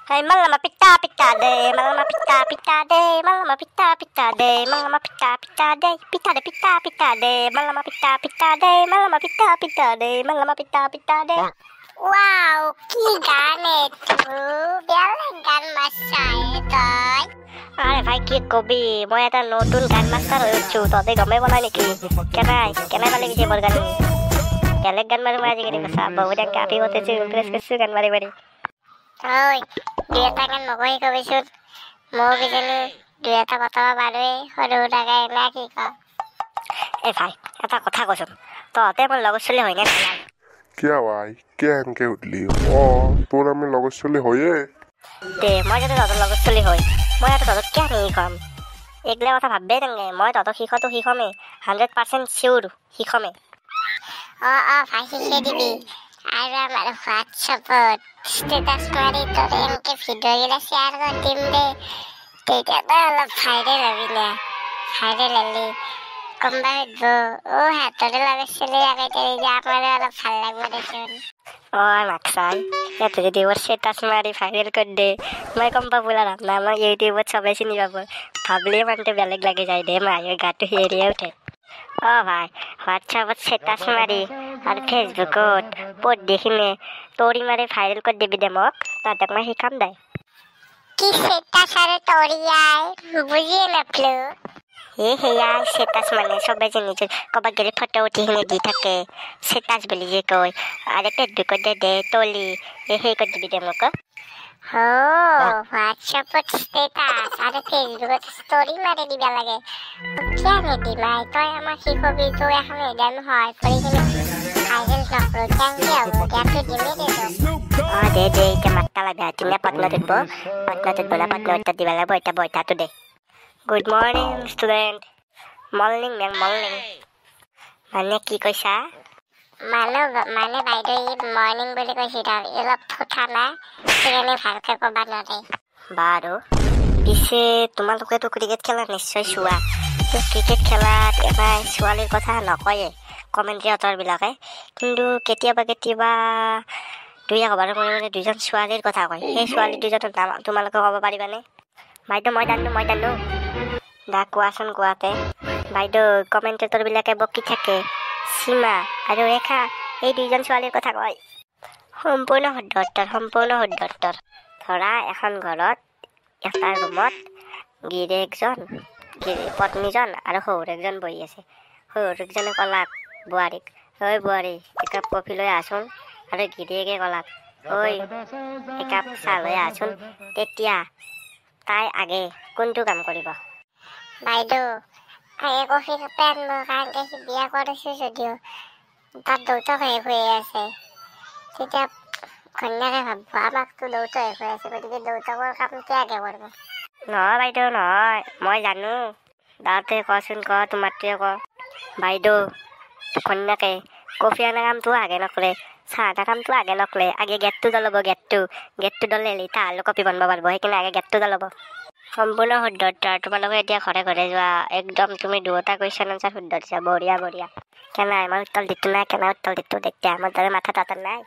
Hey, malama pita pita de, malama pita pita de, malama pita pita de, malama pita pita de, pita de, malama pita pita de, malama pita pita de, malama pita pita de. Wow, কি গান এটো বেলেগ গান Maasai তই আরে ভাই কি কবি মই এটা নতুন গান মাস্টার হইছো ততে গমে বনাই নেকি কেনাই মানে কি মোর গান বেলেগ গান মারি মই আজিকালি কথা বহুত কাপি হতেছে ইমপ্রেস করছো গান মারি মারি ওই দুই এটা গান মগই কবিছোন মো কিজানি দুই এটা কথা বাৰুৱে সৰু ডাগাই না কি ক এ ভাই এটা কথা কচোন ততে মোৰ লগৰ চলি হয় না क्या भाई क्या इनके उठली पूरा में लगो चली होये দে মই যদি তহঁতৰ লগত চলি হয় মই আৰু তহঁতক কিয় নেকি কম এইগিলা কথা ভাববেই নালাগে মই তহঁতক শিখমেই 100% চিয়ৰ শিখমেই ভাই শিখাই দিবি আৰু আমাৰ হোৱাটছএপত ষ্টেটাছ মাৰি তোৰ এনেকে ভিডিঅ'গিলা শ্বেয়াৰ কৰি দিম দে তেতিয়াতো অলপ ভাইৰেল হবি না ভাইৰেল হলি কোনোবা সুধব হাতৰে লগত চলি আগে তেতিয়া আমাৰো অলপ ভাল লাগব দেচোন মাকসাই ইয়াতে যদি ওর স্টেটাস মারি ভাইরাল করে দে মই কম পাবো না আমার ইউটিউবত সবাই চিনি পাব ভাবলে মানতে বেলেগ লাগে যায় দে মায়ের গাটো হেরিয়ে উঠে ভাই হোয়াটসঅ্যাপত স্টেটাস মারি আর ফেসবুকত পোস্ট দেখিনে তোরি মারি ভাইরাল করে দিবি দে মোক তাতক মই শিকাম দে কি স্টেটাস আৰু তোরিয়াই বুঝিয়ে নাপলো সেয়া স্টেটাস মানে সবাই যে নিজের কবাক গেলে ফটো উঠি কিনে দি থাকে স্টেটাস বলি যে কয় আরে ফেসবুকত দে তলি সেই করে দিবি দে মোক হোৱাটছএপত ষ্টেটাছ আৰু ফেচবুকত ষ্টৰি মাৰি দিব লাগে কিয় নিদিমাই তই আমাক শিকবি তই এখন এডাল হয় কৰি কিনে ভাইৰেল নকৰো কেনেকে হ'ব ইয়াতো দিমেই দে দে এতিয়া মাত্তা লাগে তুমি পত্ন দিব না পত্ন উত্তর দিবা লাগব এটা বইটাটো দে good morning student morning ma'am morning মানে কি কইছা মানে বাইদেউ মৰ্ণিং বুলি কৈছিল অলপ ফুটা না সেইকাৰণে ভালকে ক'বা নোৱাৰে বাৰু পিছে তোমালোকেতো ক্ৰিকেট খেলা নিশ্চয় চোৱা ক্ৰিকেট খেলাত এটাই ছোৱালীৰ কথা নকয়ে কমেণ্টেটৰবিলাকে কিন্তু কেতিয়াবা দুই এবাৰ কৰি দুজন ছোৱালীৰ কথা কয় সেই ছোৱালী দুজনৰ নাম তোমালোকে ক'ব পাৰিবানে বাইদেউ মই জানো দা কোৱাচোন কোৱাতে বাইদেউ কমেণ্টেটৰবিলাকে বকি থাকে সীমা আৰু ৰেখা এই দুইজন ছোৱালীৰ কথা কয় সম্পূৰ্ণ শুদ্ধ ধৰা এখন ঘৰত এটা ৰুমত পত্নীজন আৰু শহুৰেকজন বহি আছে শহুৰেকজনে ক'লাক বোৱাৰীক ঐ বোৱাৰী একাপ কফি লৈ আহচোন আৰু গিৰিয়েকে ক'লাক ঐ একাপ চাহ লৈ আহচোন তেতিয়া তাই আগে কোনটো কাম কৰিব বাইদেউ আগে কফি কাপে আনিব কাৰণ সি বিয়া কৰিছে যদিও তাত দেউতাক শেষ হৈ আছে তেতিয়া কন্যাকে ভাবব আমাকতো দেউতাক শেষ হৈ আছে গতিকে দেউতাকৰ কাম আগে কৰিব নহয় বাইদেউ নহয় মই জানো দাঁতে কচোন ক তোমাৰটোৱে ক বাইদেউ কন্যাকে কফি অনা কামটো আগে নকৰে চাহ এটা কামটো আগে নকৰে আগে গেটটো জ্বলাব গেটটো জ্বলালে তাৰ কফি বনাব পাৰিব সেইকাৰণে আগে গেটটো জ্বলাব সম্পূৰ্ণ শুদ্ধ তোমালোকে এতিয়া ঘৰে ঘৰে যোৱা একদম তুমি দুটা কুৱেশ্যন আনচাৰ শুদ্ধ দিছা বঢ়িয়া কেনাই মই উত্তৰ দিতো নাই কেনাই উত্তৰ দিতো তেতিয়া আমাৰ দৰে মাথা তাতে নাই